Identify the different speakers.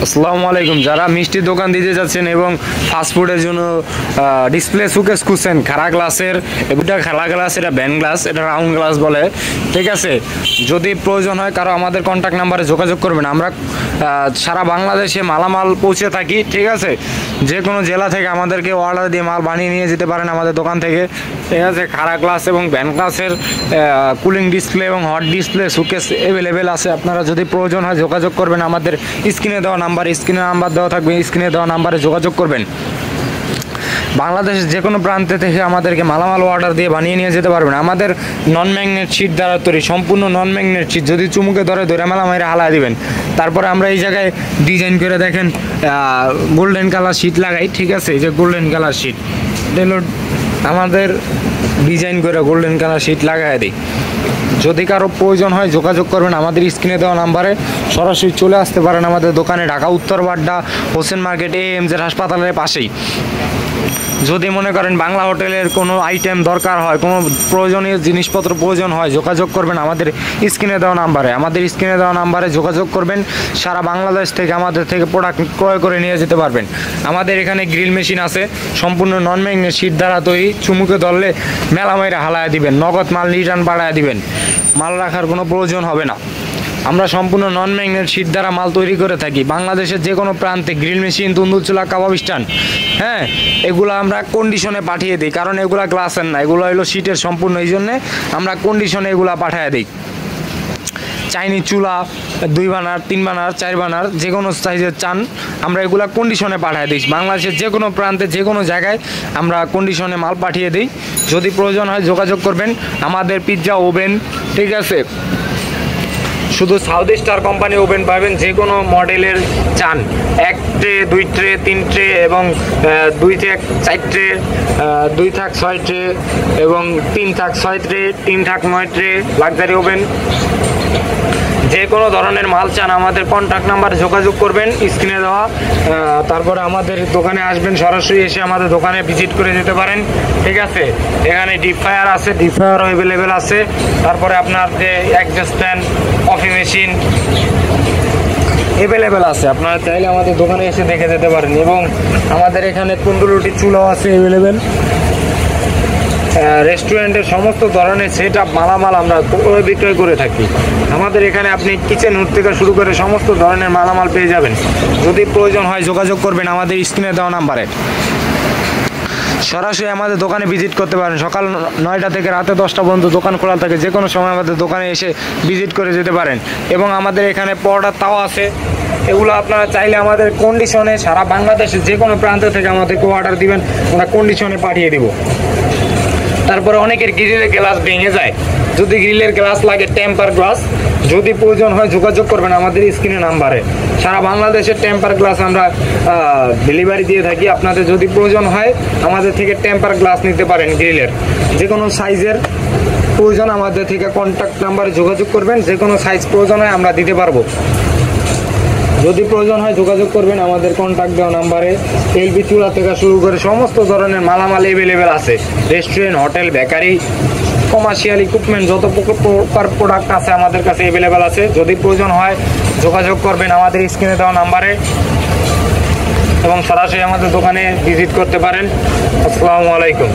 Speaker 1: আসসালামু আলাইকুম। যারা মিষ্টির দোকান দিতে যাচ্ছেন এবং ফাস্টফুডের জন্য ডিসপ্লে সুকেস খুঁজছেন, খাড়া গ্লাসের, এটা খাড়া গ্লাস, এটা ব্যান্ড গ্লাস, এটা রাউন্ড গ্লাস বলে, ঠিক আছে। যদি প্রয়োজন হয় কারো আমাদের কন্ট্যাক্ট নাম্বারে যোগাযোগ করবেন। আমরা সারা বাংলাদেশে মালামাল পৌঁছে থাকি, ঠিক আছে। যে কোনো জেলা থেকে আমাদেরকে অর্ডার দিয়ে মাল বানিয়ে নিয়ে যেতে পারেন আমাদের দোকান থেকে, ঠিক আছে। খাড়া গ্লাস এবং ব্যান্ড গ্লাসের কুলিং ডিসপ্লে এবং হট ডিসপ্লে সুকেস অ্যাভেলেবেল আছে। আপনারা যদি প্রয়োজন হয় যোগাযোগ করবেন আমাদের স্ক্রিনে দেওয়া স্ক্রিনে নাম্বার দেওয়া থাকবে, স্ক্রিনে দেওয়া নাম্বারে যোগাযোগ করবেন। বাংলাদেশের যে কোনো প্রান্তে থেকে আমাদেরকে মালামাল অর্ডার দিয়ে বানিয়ে নিয়ে যেতে পারবেন। আমাদের নন ম্যাগনেট শিট দ্বারা তৈরি, সম্পূর্ণ নন ম্যাগনেট শিট। যদি চুমুকে ধরে মেলা মাইরে হালায় দিবেন। তারপরে আমরা এই জায়গায় ডিজাইন করে দেখেন গোল্ডেন কালার শিট লাগাই, ঠিক আছে। এই যে গোল্ডেন কালার শিট, এটা হলো আমাদের ডিজাইন করে গোল্ডেন কালার শিট লাগাই দিই। যদি কারো প্রয়োজন হয় যোগাযোগ করবেন আমাদের স্ক্রিনে দেওয়া নাম্বারে, সরাসরি চলে আসতে পারেন আমাদের দোকানে, ঢাকা উত্তর বাড্ডা হোসেন মার্কেট AMZ হাসপাতালের পাশেই। যদি মনে করেন বাংলা হোটেলের কোনো আইটেম দরকার হয়, কোনো প্রয়োজনীয় জিনিসপত্র প্রয়োজন হয়, যোগাযোগ করবেন আমাদের স্ক্রিনে দেওয়া নাম্বারে। আমাদের স্ক্রিনে দেওয়া নাম্বারে যোগাযোগ করবেন। সারা বাংলাদেশ থেকে আমাদের থেকে প্রোডাক্ট ক্রয় করে নিয়ে যেতে পারবেন। আমাদের এখানে গ্রিল মেশিন আছে, সম্পূর্ণ নন ম্যাগনেট শিট দ্বারা তৈরি। চুমুকে ধরলে মেলা মাইরা হালায় দিবেন, নগদ মাল রিটার্ন পাঠায় দিবেন, মাল রাখার কোনো প্রয়োজন হবে না। আমরা সম্পূর্ণ নন ম্যাগনেট শিট দ্বারা মাল তৈরি করে থাকি। বাংলাদেশের যে কোনো প্রান্তে গ্রিল মেশিন, তন্দুর চুলা, কাবাব স্ট্যান্ড, হ্যাঁ, এগুলো আমরা কন্ডিশনে পাঠিয়ে দিই। কারণ এগুলো গ্লাসের না, এগুলো হলো শিটের সম্পূর্ণ, এই জন্যে আমরা কন্ডিশনে এগুলো পাঠিয়ে দিই। চাইনিজ চুলা 2 বার্নার, 3 বার্নার, 4 বার্নার, যে কোনো সাইজের চান আমরা এগুলো কন্ডিশনে পাঠিয়ে দিই। বাংলাদেশের যে কোনো প্রান্তে যে কোনো জায়গায় আমরা কন্ডিশনে মাল পাঠিয়ে দিই। যদি প্রয়োজন হয় যোগাযোগ করবেন। আমাদের পিৎজা ওভেন, ঠিক আছে, শুধু সাউথ স্টার কোম্পানি ওভেন পাবেন। যে কোনো মডেলের চান, 1 ট্রে, 2 ট্রে, 3 ট্রে এবং 2 থেকে 4 ট্রে, 2 থাক 6 ট্রে এবং 3 থাক 6 ট্রে, 3 থাক 9 ট্রে লাক্সারি ওভেন। যে কোনো ধরনের মাল চান আমাদের কন্ট্যাক্ট নাম্বার যোগাযোগ করবেন স্ক্রিনে দেওয়া। তারপরে আমাদের দোকানে আসবেন, সরাসরি এসে আমাদের দোকানে ভিজিট করে যেতে পারেন, ঠিক আছে। এখানে ডিপ ফ্রায়ার আছে, ডিপ ফ্রায়ারও অ্যাভেলেবেল আছে। তারপরে আপনার যে adjust fan, coffee machine available আছে। আপনারা চাইলে আমাদের দোকানে এসে দেখে যেতে পারেন। এবং আমাদের এখানে তন্দুর রুটি চুলাও আছে অ্যাভেলেবেল। রেস্টুরেন্টের সমস্ত ধরনের সেট আপ মালামাল আমরা বিক্রয় করে থাকি। আমাদের এখানে আপনি কিচেন হুড থেকে শুরু করে সমস্ত ধরনের মালামাল পেয়ে যাবেন। যদি প্রয়োজন হয় যোগাযোগ করবেন আমাদের স্ক্রিনে দেওয়া নাম্বারে। সরাসরি আমাদের দোকানে ভিজিট করতে পারেন। সকাল 9টা থেকে রাতে 10টা পর্যন্ত দোকান খোলা থাকে। যে কোনো সময় আমাদের দোকানে এসে ভিজিট করে যেতে পারেন। এবং আমাদের এখানে পরোটার তাও আছে, এগুলো আপনারা চাইলে আমাদের কন্ডিশনে সারা বাংলাদেশের যে কোনো প্রান্ত থেকে আমাদেরকে অর্ডার দিবেন, আমরা কন্ডিশনে পাঠিয়ে দেবো। তারপরে অনেকের গ্রিলের গ্লাস ভেঙে যায়, যদি গ্রিলের গ্লাস লাগে টেম্পার গ্লাস, যদি প্রয়োজন হয় যোগাযোগ করবেন আমাদের স্ক্রিনে নাম্বারে। সারা বাংলাদেশের টেম্পার গ্লাস আমরা ডেলিভারি দিয়ে থাকি। আপনাদের যদি প্রয়োজন হয় আমাদের থেকে টেম্পার গ্লাস নিতে পারেন। গ্রিলের যে কোনো সাইজের প্রয়োজন আমাদের থেকে কন্ট্যাক্ট নাম্বারে যোগাযোগ করবেন। যে কোনো সাইজ প্রয়োজন হয় আমরা দিতে পারবো। যদি প্রয়োজন হয় যোগাযোগ করবেন আমাদের কন্ট্যাক্ট দেওয়া নাম্বারে। এলপি চুলা থেকে শুরু করে সমস্ত ধরনের মালামাল অ্যাভেলেবেল আছে। Restaurant, hotel, bakery, commercial equipment যত প্রকার প্রোডাক্ট আছে আমাদের কাছে অ্যাভেলেবেল আছে। যদি প্রয়োজন হয় যোগাযোগ করবেন আমাদের স্ক্রিনে দেওয়া নাম্বারে এবং সরাসরি আমাদের দোকানে ভিজিট করতে পারেন। আসসালামু আলাইকুম।